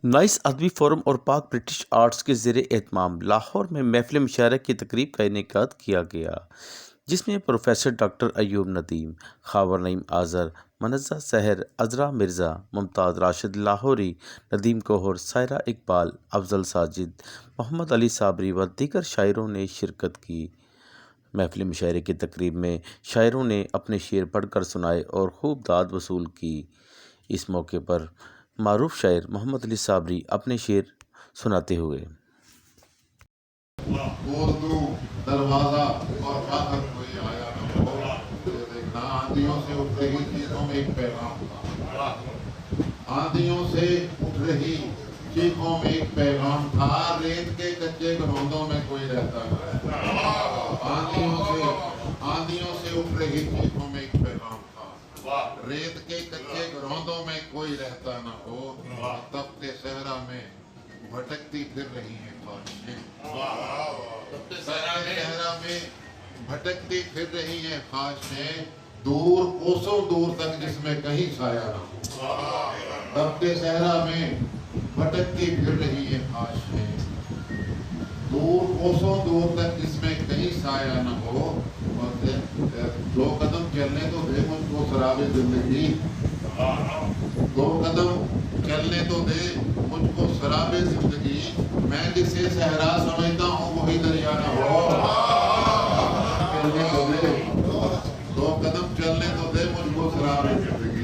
Nice ادبی forum اور پاک برٹش آرٹس کے زیر اہتمام لاہور میں محفل مشاعرہ کی تقریب کا انعقاد کیا گیا، جس میں پروفیسر ڈاکٹر ایوب ندیم، خاور نعیم آذر، منزہ سحر، عذرا مرزا، ممتاز راشد لاہوری، ندیم کوہر، سائرہ اقبال، افضل ساجد، محمد علی صابری و دیگر شاعروں نے شرکت کی۔ محفل مشاعرے کی تقریب میں شاعروں نے اپنے شعر پڑھ کر سنائے اور خوب داد وصول کی۔ اس موقع پر معروف شاعر محمد علی صابری اپنے شعر سناتے ہوئے اردو دروازہ اور آخر کوئی آیا نہ ہو، دیکھنا آندھیوں سے اٹھ رہی چیخوں میں ایک پیغام تھا، آندھیوں سے اٹھ رہی چیخوں میں ایک پیغام تھا، ریت کے کچے گروندوں میں کوئی رہتا نہ، آندھیوں سے اٹھ رہی چیخوں میں ایک پیغام تھا، ریت کے کچے گروندوں میں کوئی رہتا نہ ہو، تپت صحرا میں بھٹکتی پھر رہی ہیں خواہشیں، صحرا میں بھٹکتی پھر رہی ہیں خواہشیں، دور کوسوں دور تک جس میں کہیں سایہ نہ ہو، تپتے صحرا میں بھٹکتی پھر رہی ہیں خواہشیں، دور کوسوں دور تک جس میں کہیں سایہ نہ ہو، دو قدم چلنے تو دے مجھ کو سراب زندگی، دو قدم چلنے تو دے مجھ کو سراب زندگی، میں جسے صحرا سمجھتا ہوں وہی دریا نہ ہو، چلنے تو دے، دو قدم چلنے تو دے مجھ کو سراب زندگی۔